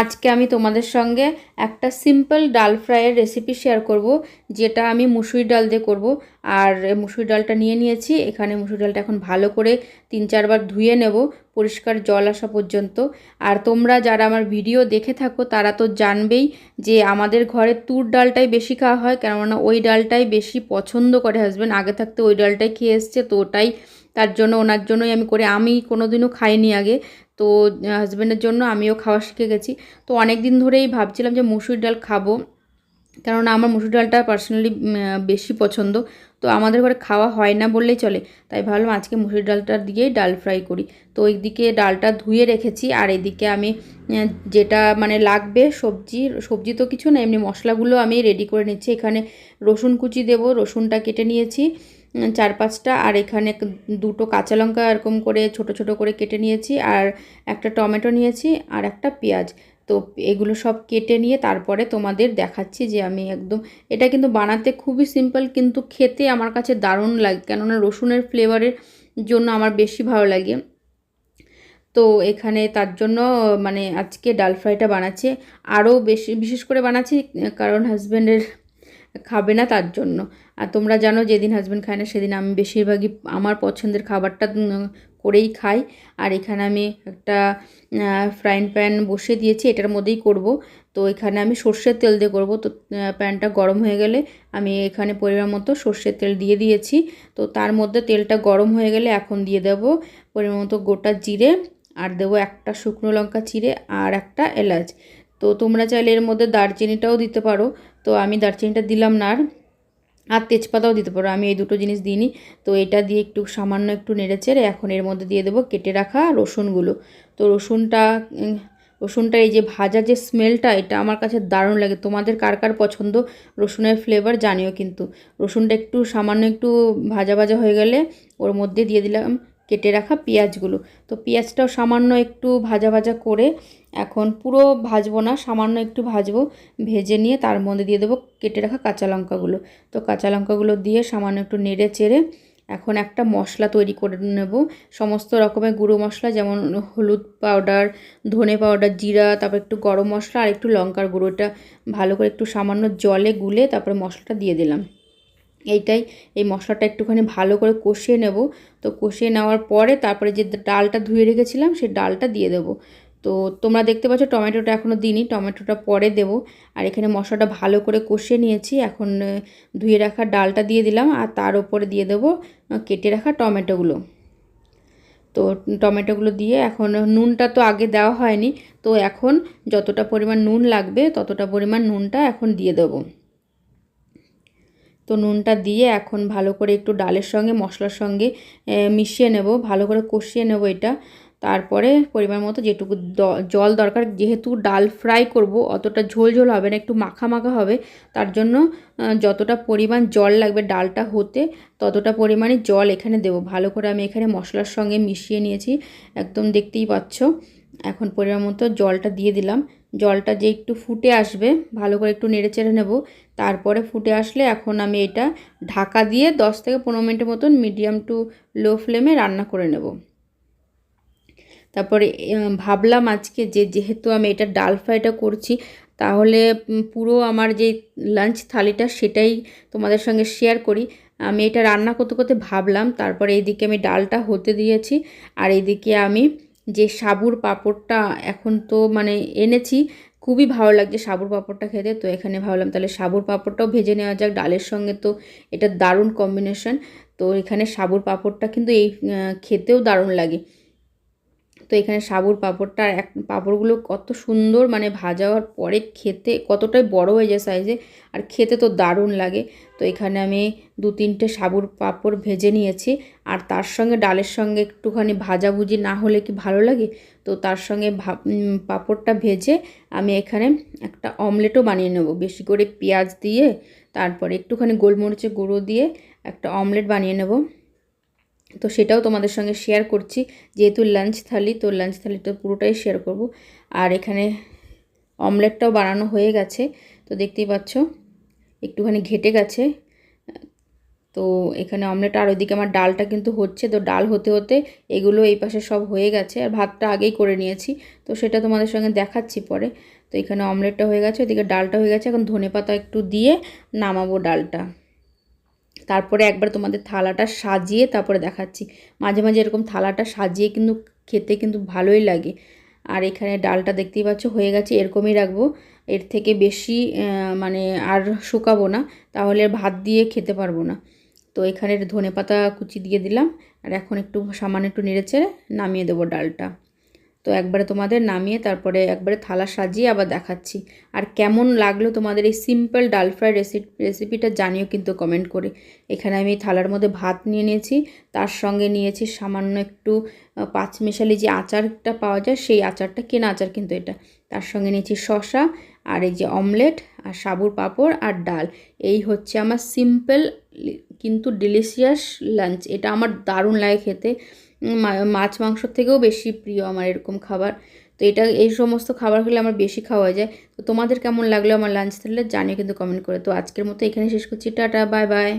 আজকে আমি তোমাদের সঙ্গে একটা সিম্পল ডাল ফ্রাইয়ের রেসিপি শেয়ার করব, যেটা আমি মুসুরি ডাল দিয়ে করব। আর মুসুরি ডালটা নিয়ে নিয়েছি। এখানে মুসুরি ডালটা এখন ভালো করে 3-4 বার ধুয়ে নেব, পরিষ্কার জল আসা পর্যন্ত। আর তোমরা যারা আমার ভিডিও দেখে থাকো তারা তো জানবেই যে আমাদের ঘরে তুর ডালটাই বেশি খাওয়া হয়, কেননা ওই ডালটাই বেশি পছন্দ করে হাজব্যান্ড। আগে থাকতে ওই ডালটাই খেয়ে এসছে, তো ওটাই তার জন্য ওনার জন্যই আমি করি। আমি কোনোদিনও খাইনি আগে, তো হাজব্যান্ডের জন্য আমিও খাওয়া শিখে গেছি। তো অনেক দিন ধরেই ভাবছিলাম যে মুসুর ডাল খাবো, কেননা আমার মুসুর ডালটা পার্সোনালি বেশি পছন্দ। তো আমাদের ঘরে খাওয়া হয় না বললেই চলে, তাই ভাবলাম আজকে মুসুর ডালটা দিয়েই ডাল ফ্রাই করি। তো এইদিকে ডালটা ধুয়ে রেখেছি, আর এইদিকে আমি যেটা মানে লাগবে সবজি তো কিছু না, এমনি মশলাগুলো আমি রেডি করে নিচ্ছি। এখানে রসুন কুচি দেব, রসুনটা কেটে নিয়েছি 4-5টা। আর এখানে 2টো কাঁচা লঙ্কা এরকম করে ছোট ছোট করে কেটে নিয়েছি, আর একটা টমেটো নিয়েছি, আর একটা পেঁয়াজ। তো এগুলো সব কেটে নিয়ে তারপরে তোমাদের দেখাচ্ছি যে আমি একদম, এটা কিন্তু বানাতে খুবই সিম্পল, কিন্তু খেতে আমার কাছে দারুণ লাগে, কেননা রসুনের ফ্লেভারের জন্য আমার বেশি ভালো লাগে। তো এখানে তার জন্য মানে আজকে ডাল ফ্রাইটা বানাচ্ছি, আরও বেশি বিশেষ করে বানাচ্ছি কারণ হাজব্যান্ডের খাবে না তার জন্য। আর তোমরা জানো যেদিন হাজব্যান্ড খায় না সেদিন আমি বেশিরভাগই আমার পছন্দের খাবারটা করেই খাই। আর এখানে আমি একটা ফ্রাইং প্যান বসিয়ে দিয়েছি, এটার মধ্যেই করব। তো এখানে আমি সর্ষের তেল দিয়ে করব। তো প্যানটা গরম হয়ে গেলে আমি এখানে পরিমাণ মতো সর্ষের তেল দিয়ে দিয়েছি। তো তার মধ্যে তেলটা গরম হয়ে গেলে এখন দিয়ে দেব পরিমাণ মতো গোটা জিরে, আর দেবো একটা শুকনো লঙ্কা চিড়ে, আর একটা এলাচ। তো তোমরা চাইলে এর মধ্যে দারচিনিটাও দিতে পারো, তো আমি দারচিনিটা দিলাম না। আর তেজপাতাও দিতে পারো, আমি এই দুটো জিনিস দিইনি। তো এটা দিয়ে একটু সামান্য একটু নেড়েচেড়ে এখন এর মধ্যে দিয়ে দেবো কেটে রাখা রসুনগুলো। তো রসুনটা এই যে ভাজা যে স্মেলটা, এটা আমার কাছে দারুণ লাগে। তোমাদের কার কার পছন্দ রসুনের ফ্লেভার জানিও কিন্তু। রসুনটা একটু সামান্য একটু ভাজা ভাজা হয়ে গেলে ওর মধ্যে দিয়ে দিলাম কেটে রাখা পেঁয়াজগুলো। তো পেঁয়াজটাও সামান্য একটু ভাজা ভাজা করে, এখন পুরো ভাজবো না, সামান্য একটু ভাজবো, ভেজে নিয়ে তার মধ্যে দিয়ে দেবো কেটে রাখা কাঁচা লঙ্কাগুলো। তো কাঁচা লঙ্কাগুলো দিয়ে সামান্য একটু নেড়ে চেড়ে এখন একটা মশলা তৈরি করে নেব। সমস্ত রকমের গুঁড়ো মশলা, যেমন হলুদ পাউডার, ধনে পাউডার, জিরা, তারপর একটু গরম মশলা আর একটু লঙ্কার গুঁড়ো, এটা ভালো করে একটু সামান্য জলে গুলে তারপরে মশলাটা দিয়ে দিলাম। এই মশলাটা একটুখানি ভালো করে কষিয়ে নেব। তো কষিয়ে নেওয়ার পরে তারপরে যে ডালটা ধুয়ে রেখেছিলাম সেই ডালটা দিয়ে দেবো। তো তোমরা দেখতে পাচ্ছ টমেটোটা এখনও দিইনি, টমেটোটা পরে দেব। আর এখানে মশলাটা ভালো করে কষিয়ে নিয়েছি, এখন ধুয়ে রাখা ডালটা দিয়ে দিলাম, আর তার উপরে দিয়ে দেবো কেটে রাখা টমেটোগুলো। তো টমেটোগুলো দিয়ে এখন নুনটা তো আগে দেওয়া হয়নি, তো এখন যতটা পরিমাণ নুন লাগবে ততটা পরিমাণ নুনটা এখন দিয়ে দেবো। তো নুনটা দিয়ে এখন ভালো করে একটু ডালের সঙ্গে মশলার সঙ্গে মিশিয়ে নেব, ভালো করে কষিয়ে নেব এটা। তারপরে পরিমাণ মতো যেটুকু জল দরকার, যেহেতু ডাল ফ্রাই করব অতটা ঝোল ঝোল হবে না, একটু মাখা মাখা হবে। তার জন্য যতটা পরিমাণ জল লাগবে ডালটা হতে, ততটা পরিমাণে জল এখানে দেব। ভালো করে আমি এখানে মশলার সঙ্গে মিশিয়ে নিয়েছি, একদম দেখতেই পাচ্ছ। এখন পরিমাণ মতো জলটা দিয়ে দিলাম। জলটা যে একটু ফুটে আসবে, ভালো করে একটু নেড়েচেড়ে নেব। তারপরে ফুটে আসলে এখন আমি এটা ঢাকা দিয়ে 10 থেকে 15 মিনিটের মতন মিডিয়াম টু লো ফ্লেমে রান্না করে নেব। তারপরে ভাবলাম আজকে যেহেতু আমি এটা ডাল ফ্রাইটা করছি, তাহলে পুরো আমার যে লাঞ্চ থালিটা সেটাই তোমাদের সঙ্গে শেয়ার করি। আমি এটা রান্না করতে করতে ভাবলাম, তারপরে এইদিকে আমি ডালটা হতে দিয়েছি, আর এইদিকে আমি যে সাবুর পাঁপড়টা এখন তো মানে এনেছি, খুবই ভালো লাগছে সাবুর পাঁপড়টা খেতে। তো এখানে ভাবলাম তাহলে সাবুর পাঁপড়টাও ভেজে নেওয়া যাক ডালের সঙ্গে, তো এটা দারুণ কম্বিনেশন। তো এখানে সাবুর পাঁপড়টা কিন্তু এই খেতেও দারুণ লাগে। তো এখানে সাবুর পাঁপড়টা, পাঁপড়গুলো কত সুন্দর মানে ভাজা হওয়ার পরে খেতে কতটাই বড় হয়ে যায় সাইজে, আর খেতে তো দারুণ লাগে। তো এখানে আমি 2-3টে সাবুর পাঁপড় ভেজে নিয়েছি, আর তার সঙ্গে ডালের সঙ্গে একটুখানি ভাজাভুজি না হলে কি ভালো লাগে। তো তার সঙ্গে পাঁপড়টা ভেজে আমি এখানে একটা অমলেটও বানিয়ে নেব, বেশি করে পেঁয়াজ দিয়ে, তারপরে একটুখানি গোলমরিচের গুঁড়ো দিয়ে একটা অমলেট বানিয়ে নেব। তো সেটাও তোমাদের সঙ্গে শেয়ার করছি, যেহেতু লাঞ্চ থালি, তো লাঞ্চ থালিটা পুরোটাই শেয়ার করব। আর এখানে অমলেটটাও বানানো হয়ে গেছে, তো দেখতেই পাচ্ছ একটুখানি ঘেটে গেছে। তো এখানে অমলেট, আর ওইদিকে আমার ডালটা কিন্তু হচ্ছে। তো ডাল হতে হতে এগুলো এই পাশে সব হয়ে গেছে, আর ভাতটা আগেই করে নিয়েছি, তো সেটা তোমাদের সঙ্গে দেখাচ্ছি পরে। তো এখানে অমলেটটা হয়ে গেছে, ওইদিকে ডালটা হয়ে গেছে। এখন ধনেপাতা একটু দিয়ে নামাবো ডালটা। তারপরে একবার তোমাদের থালাটা সাজিয়ে তারপরে দেখাচ্ছি। মাঝে মাঝে এরকম থালাটা সাজিয়ে কিন্তু খেতে কিন্তু ভালোই লাগে। আর এখানে ডালটা দেখতেই পাচ্ছ হয়ে গেছে, এরকমই রাখবো, এর থেকে বেশি মানে আর শুকাবো না, তাহলে ভাত দিয়ে খেতে পারবো না। তো এখানে ধনেপাতা কুচি দিয়ে দিলাম, আর এখন একটু সামান্য একটু নেড়েচেড়ে নামিয়ে দেবো ডালটা। তো একবারে তোমাদের নামিয়ে তারপরে একবারে থালা সাজিয়ে আবার দেখাচ্ছি। আর কেমন লাগলো তোমাদের এই সিম্পল ডাল ফ্রাই রেসিপিটা জানিও কিন্তু কমেন্ট করে। এখানে আমি থালার মধ্যে ভাত নিয়ে নিয়েছি, তার সঙ্গে নিয়েছি সামান্য একটু পাঁচমিশালি যে আচারটা পাওয়া যায়, সেই আচারটা, কেনা আচার কিন্তু এটা। তার সঙ্গে নিয়েছি শসা, আর এই যে অমলেট, আর সাবুর পাঁপড়, আর ডাল। এই হচ্ছে আমার সিম্পল কিন্তু ডিলিশিয়াস লাঞ্চ। এটা আমার দারুণ লাগে খেতে, মাছ মাংসর থেকেও বেশি প্রিয় আমার এরকম খাবার। তো এটা, এই সমস্ত খাবার খেলে আমার বেশি খাওয়া যায়। তো তোমাদের কেমন লাগলো আমার লাঞ্চ, তাহলে জানিও কিন্তু কমেন্ট করে। তো আজকের মতো এখানে শেষ করছি, টাটা, বাই বাই।